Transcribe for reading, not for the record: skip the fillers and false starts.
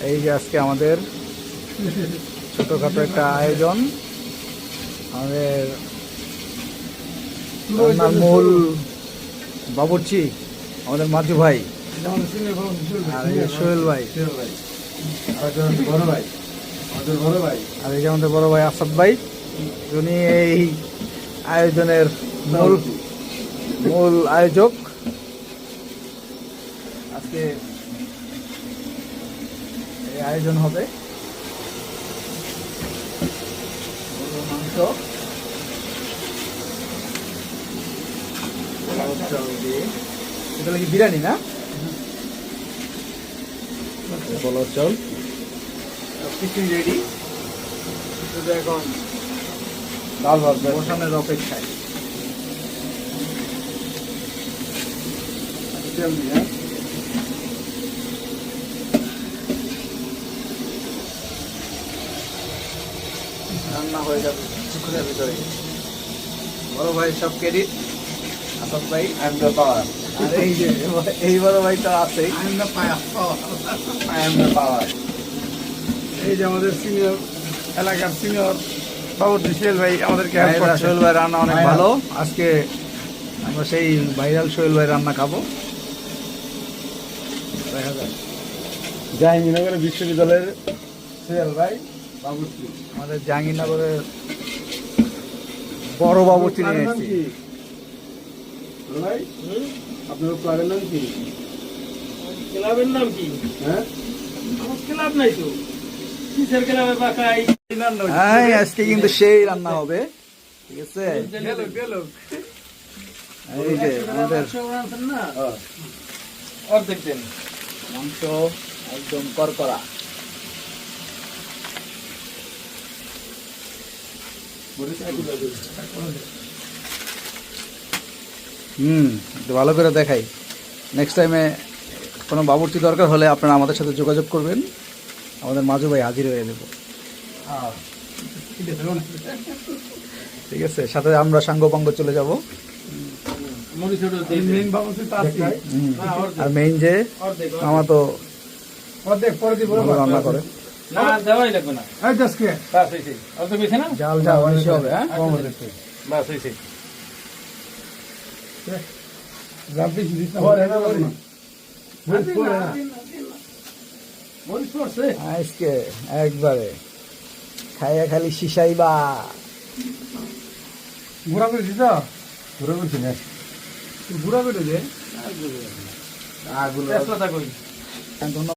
এই যে আজকে আমাদের ছোটখাটো একটা আয়োজন। আমাদের রান্নার মূল বাবুর্চি আমাদের মাজু ভাই, আর এই যে সোহেল ভাই, আর এই যে আমাদের বড় ভাই আসাদ ভাই। উনি এই আয়োজনের মূল আয়োজক। আজকে এই আয়োজন হবে মাংস, এটা কি বিরিয়ানি না? পোলাও চাল কিছুই রেডি, শুধু এখন ডাল ভাত বসানোর অপেক্ষায়। রান্না হয়ে যাবে কিছুক্ষণের ভিতরে। বড় ভাই সব ক্রেডিট আসাদ ভাই, আর এই যে এই বড় ভাই তো আছেই। এই যে আমাদের সিনিয়র এলাকার সিনিয়র বাবুর্চি সোহেল ভাই আমাদেরকে হেল্প করছে। সোহেল ভাই রান্না অনেক ভালো। আজকে আমরা সেই ভাইরাল সোহেল ভাই রান্না খাবো। দেখা যাক। জাহাঙ্গীরনগর বিশ্ববিদ্যালয়ের সোহেল ভাই বাবুর্চি। আমাদের জাহাঙ্গীরনগরের বড় বাবুর্চি নিয়ে এসেছি। ভাই আপনার ক্লাবের নাম কি? ক্লাবের নাম কি? হ্যাঁ, আমার ক্লাব নাই তো। কিসের ক্লাবে বাকাই? হ্যাঁ, আজকে কিন্তু সেই রান্না হবে, ঠিক আছে? এই যে আমাদের না অর্ধেক দেন মাংস একদম করকরা। একটু ভালো করে দেখাই। নেক্সট টাইমে কোনো বাবুর্চি দরকার হলে আপনারা আমাদের সাথে যোগাযোগ করবেন। আমাদের মাজু ভাই হাজির হয়ে দেব, ঠিক আছে? সাথে আমরা সাঙ্গপাঙ্গ চলে যাব। মেইন বাবুর্চি তো আছে। আর মেইন যে আমার তো অর্ধেক পরে দিব। ভালো রান্না করে। না দেওয়াই লাগবে না। এই দশকে বাস হয়েছে। অর্ধেক বেশি না? জাল বেশি হবে। হ্যাঁ, বাস হয়েছে। জানতে দিস না। মরিচ পড়ছে। আজকে একবারে খাইয়া খালি শিশাইবা। ঘোরা করে দিস, ঘোরা করছি না, ঘোরা করে দে। তেজপাতা কই? ধন্যবাদ।